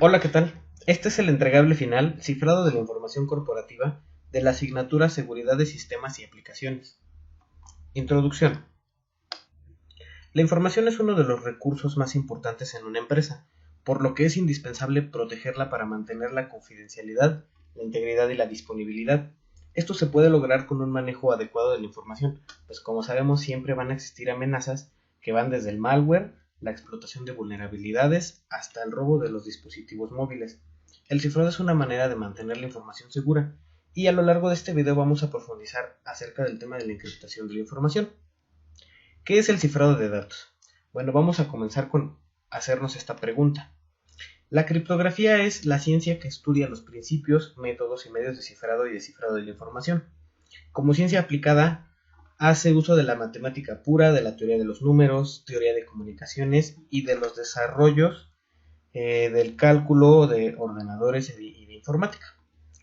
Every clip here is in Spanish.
Hola, ¿qué tal? Este es el entregable final, cifrado de la información corporativa de la asignatura Seguridad de Sistemas y Aplicaciones. Introducción. La información es uno de los recursos más importantes en una empresa, por lo que es indispensable protegerla para mantener la confidencialidad, la integridad y la disponibilidad. Esto se puede lograr con un manejo adecuado de la información, pues como sabemos siempre van a existir amenazas que van desde el malware, la explotación de vulnerabilidades, hasta el robo de los dispositivos móviles. El cifrado es una manera de mantener la información segura, y a lo largo de este video vamos a profundizar acerca del tema de la encriptación de la información. ¿Qué es el cifrado de datos? Bueno, vamos a comenzar con hacernos esta pregunta. La criptografía es la ciencia que estudia los principios, métodos y medios de cifrado y descifrado de la información. Como ciencia aplicada, hace uso de la matemática pura, de la teoría de los números, teoría de comunicaciones y de los desarrollos del cálculo de ordenadores y de informática.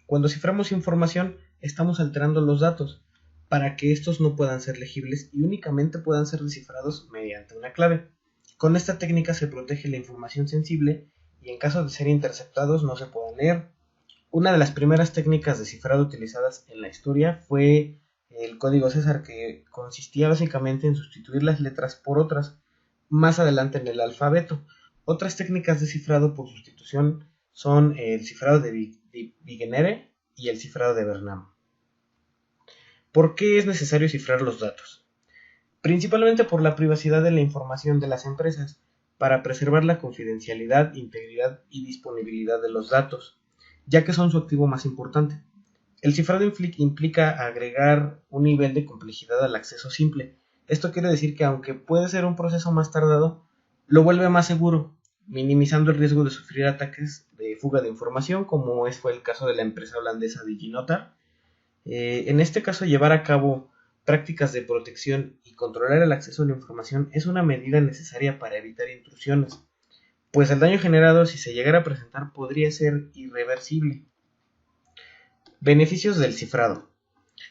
Cuando ciframos información, estamos alterando los datos para que estos no puedan ser legibles y únicamente puedan ser descifrados mediante una clave. Con esta técnica se protege la información sensible y en caso de ser interceptados no se puedan leer. Una de las primeras técnicas de cifrado utilizadas en la historia fue el código César, que consistía básicamente en sustituir las letras por otras más adelante en el alfabeto. Otras técnicas de cifrado por sustitución son el cifrado de Vigenère y el cifrado de Bernam. ¿Por qué es necesario cifrar los datos? Principalmente por la privacidad de la información de las empresas, para preservar la confidencialidad, integridad y disponibilidad de los datos, ya que son su activo más importante. El cifrado implica agregar un nivel de complejidad al acceso simple. Esto quiere decir que aunque puede ser un proceso más tardado, lo vuelve más seguro, minimizando el riesgo de sufrir ataques de fuga de información, como fue el caso de la empresa holandesa DigiNotar. En este caso, llevar a cabo prácticas de protección y controlar el acceso a la información es una medida necesaria para evitar intrusiones, pues el daño generado, si se llegara a presentar, podría ser irreversible. Beneficios del cifrado.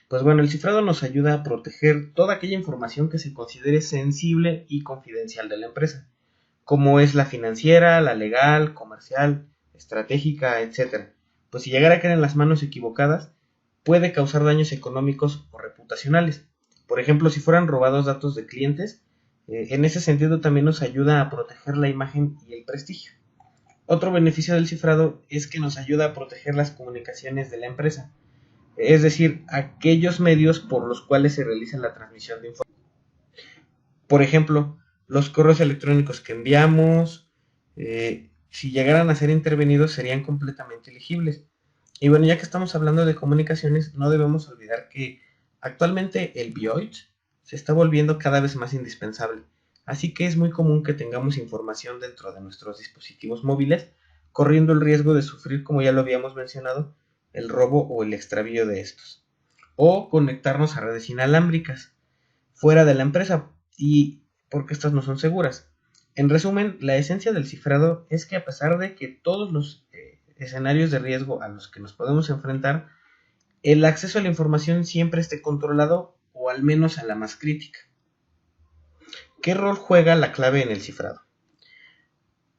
Pues bueno, el cifrado nos ayuda a proteger toda aquella información que se considere sensible y confidencial de la empresa, como es la financiera, la legal, comercial, estratégica, etc. Pues si llegara a caer en las manos equivocadas, puede causar daños económicos o reputacionales. Por ejemplo, si fueran robados datos de clientes, en ese sentido también nos ayuda a proteger la imagen y el prestigio. Otro beneficio del cifrado es que nos ayuda a proteger las comunicaciones de la empresa, es decir, aquellos medios por los cuales se realiza la transmisión de información. Por ejemplo, los correos electrónicos que enviamos, si llegaran a ser intervenidos, serían completamente legibles. Y bueno, ya que estamos hablando de comunicaciones, no debemos olvidar que actualmente el BIOIT se está volviendo cada vez más indispensable. Así que es muy común que tengamos información dentro de nuestros dispositivos móviles, corriendo el riesgo de sufrir, como ya lo habíamos mencionado, el robo o el extravío de estos. O conectarnos a redes inalámbricas fuera de la empresa, y porque estas no son seguras. En resumen, la esencia del cifrado es que a pesar de que todos los escenarios de riesgo a los que nos podemos enfrentar, el acceso a la información siempre esté controlado, o al menos a la más crítica. ¿Qué rol juega la clave en el cifrado?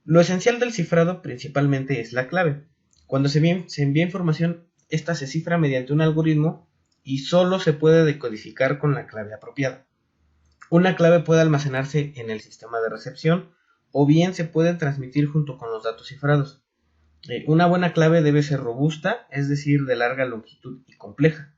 Lo esencial del cifrado principalmente es la clave. Cuando se envía información, esta se cifra mediante un algoritmo y solo se puede decodificar con la clave apropiada. Una clave puede almacenarse en el sistema de recepción o bien se puede transmitir junto con los datos cifrados. Una buena clave debe ser robusta, es decir, de larga longitud y compleja.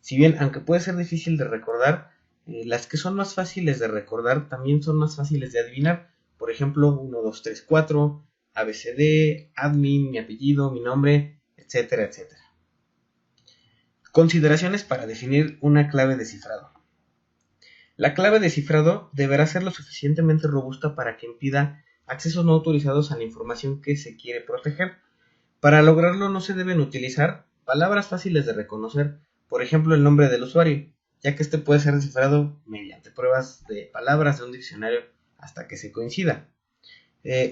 Si bien, aunque puede ser difícil de recordar, las que son más fáciles de recordar también son más fáciles de adivinar. Por ejemplo, 1, 2, 3, 4, ABCD, admin, mi apellido, mi nombre, etcétera, etcétera. Consideraciones para definir una clave de cifrado. La clave de cifrado deberá ser lo suficientemente robusta para que impida accesos no autorizados a la información que se quiere proteger. Para lograrlo no se deben utilizar palabras fáciles de reconocer, por ejemplo el nombre del usuario, ya que este puede ser descifrado mediante pruebas de palabras de un diccionario hasta que se coincida.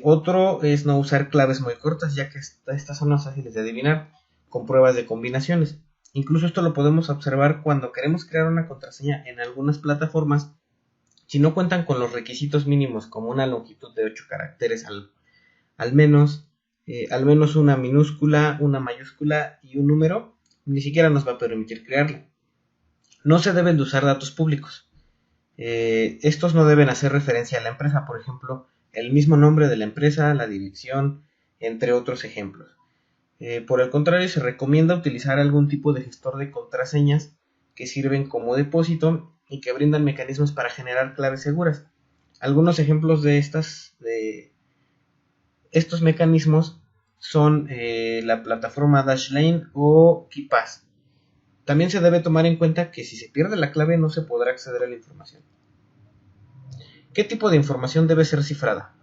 Otro es no usar claves muy cortas, ya que estas son más fáciles de adivinar con pruebas de combinaciones. Incluso esto lo podemos observar cuando queremos crear una contraseña en algunas plataformas. Si no cuentan con los requisitos mínimos como una longitud de 8 caracteres al menos, al menos una minúscula, una mayúscula y un número, ni siquiera nos va a permitir crearla. No se deben de usar datos públicos. Estos no deben hacer referencia a la empresa, por ejemplo, el mismo nombre de la empresa, la dirección, entre otros ejemplos. Por el contrario, se recomienda utilizar algún tipo de gestor de contraseñas que sirven como depósito y que brindan mecanismos para generar claves seguras. Algunos ejemplos de estos mecanismos son la plataforma Dashlane o KeePass. También se debe tomar en cuenta que si se pierde la clave no se podrá acceder a la información. ¿Qué tipo de información debe ser cifrada?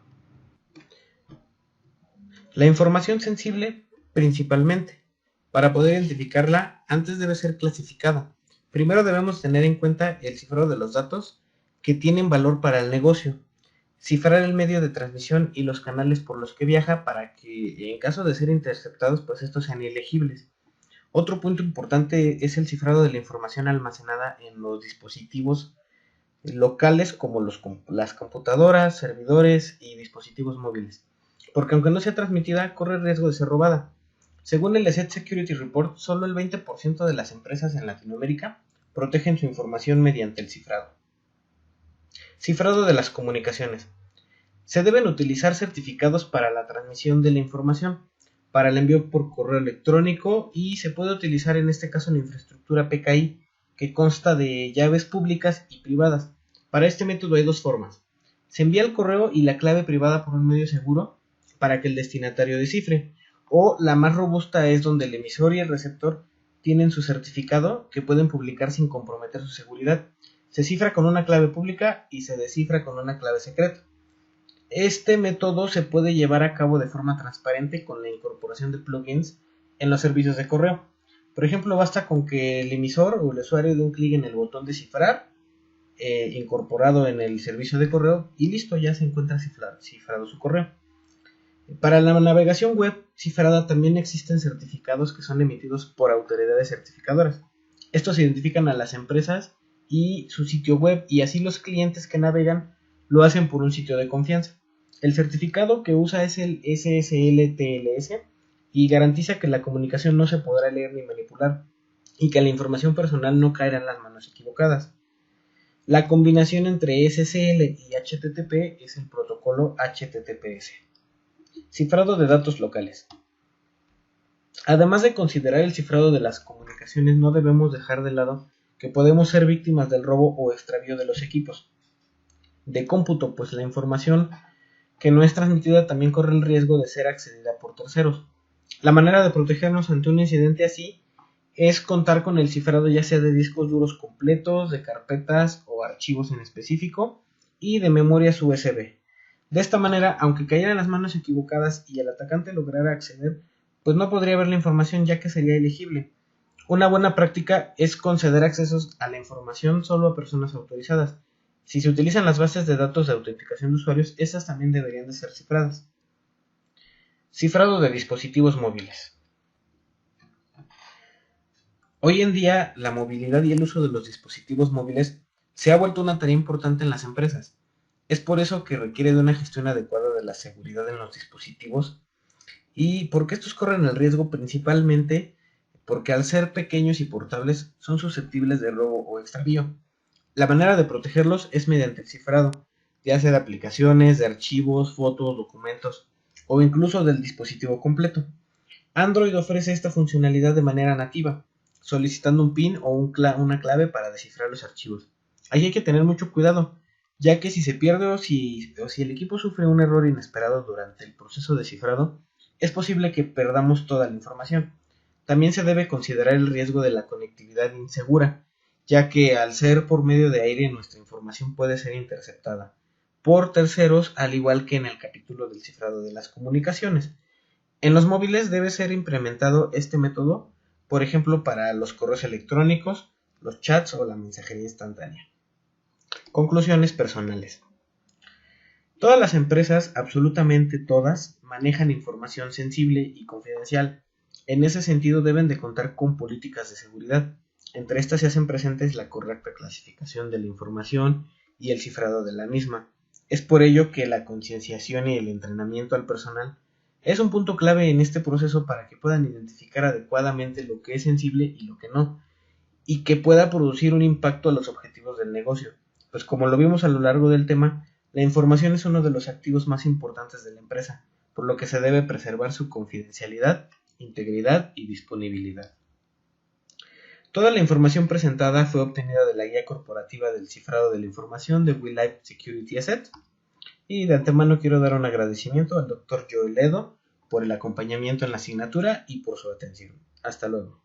La información sensible, principalmente. Para poder identificarla, antes debe ser clasificada. Primero debemos tener en cuenta el cifrado de los datos que tienen valor para el negocio. Cifrar el medio de transmisión y los canales por los que viaja para que, en caso de ser interceptados, pues estos sean ilegibles. Otro punto importante es el cifrado de la información almacenada en los dispositivos locales como las computadoras, servidores y dispositivos móviles, porque aunque no sea transmitida, corre el riesgo de ser robada. Según el ESET Security Report, solo el 20% de las empresas en Latinoamérica protegen su información mediante el cifrado. Cifrado de las comunicaciones. Se deben utilizar certificados para la transmisión de la información, para el envío por correo electrónico y se puede utilizar en este caso la infraestructura PKI, que consta de llaves públicas y privadas. Para este método hay dos formas. Se envía el correo y la clave privada por un medio seguro para que el destinatario descifre, o la más robusta es donde el emisor y el receptor tienen su certificado que pueden publicar sin comprometer su seguridad. Se cifra con una clave pública y se descifra con una clave secreta. Este método se puede llevar a cabo de forma transparente con la incorporación de plugins en los servicios de correo. Por ejemplo, basta con que el emisor o el usuario dé un clic en el botón de cifrar incorporado en el servicio de correo y listo, ya se encuentra cifrado su correo. Para la navegación web cifrada también existen certificados que son emitidos por autoridades certificadoras. Estos identifican a las empresas y su sitio web y así los clientes que navegan lo hacen por un sitio de confianza. El certificado que usa es el SSL-TLS y garantiza que la comunicación no se podrá leer ni manipular y que la información personal no caerá en las manos equivocadas. La combinación entre SSL y HTTP es el protocolo HTTPS. Cifrado de datos locales. Además de considerar el cifrado de las comunicaciones, no debemos dejar de lado que podemos ser víctimas del robo o extravío de los equipos de cómputo, pues la información que no es transmitida también corre el riesgo de ser accedida por terceros. La manera de protegernos ante un incidente así es contar con el cifrado ya sea de discos duros completos, de carpetas o archivos en específico y de memorias USB. De esta manera, aunque cayera en las manos equivocadas y el atacante lograra acceder, pues no podría ver la información ya que sería ilegible. Una buena práctica es conceder accesos a la información solo a personas autorizadas. Si se utilizan las bases de datos de autenticación de usuarios, estas también deberían de ser cifradas. Cifrado de dispositivos móviles. Hoy en día, la movilidad y el uso de los dispositivos móviles se ha vuelto una tarea importante en las empresas. Es por eso que requiere de una gestión adecuada de la seguridad en los dispositivos y porque estos corren el riesgo principalmente porque al ser pequeños y portables son susceptibles de robo o extravío. La manera de protegerlos es mediante el cifrado, ya sea de aplicaciones, de archivos, fotos, documentos o incluso del dispositivo completo. Android ofrece esta funcionalidad de manera nativa, solicitando un PIN o una clave para descifrar los archivos. Ahí hay que tener mucho cuidado, ya que si se pierde o si el equipo sufre un error inesperado durante el proceso de cifrado, es posible que perdamos toda la información. También se debe considerar el riesgo de la conectividad insegura, ya que al ser por medio de aire nuestra información puede ser interceptada por terceros, al igual que en el capítulo del cifrado de las comunicaciones. En los móviles debe ser implementado este método, por ejemplo para los correos electrónicos, los chats o la mensajería instantánea. Conclusiones personales. Todas las empresas, absolutamente todas, manejan información sensible y confidencial. En ese sentido deben de contar con políticas de seguridad. Entre estas se hacen presentes la correcta clasificación de la información y el cifrado de la misma. Es por ello que la concienciación y el entrenamiento al personal Es un punto clave en este proceso para que puedan identificar adecuadamente lo que es sensible y lo que no, y que pueda producir un impacto a los objetivos del negocio. Pues como lo vimos a lo largo del tema, la información es uno de los activos más importantes de la empresa, por lo que se debe preservar su confidencialidad, integridad y disponibilidad. Toda la información presentada fue obtenida de la Guía Corporativa del Cifrado de la Información de WeLife Security Asset, y de antemano quiero dar un agradecimiento al Dr. Joel Edo por el acompañamiento en la asignatura y por su atención. Hasta luego.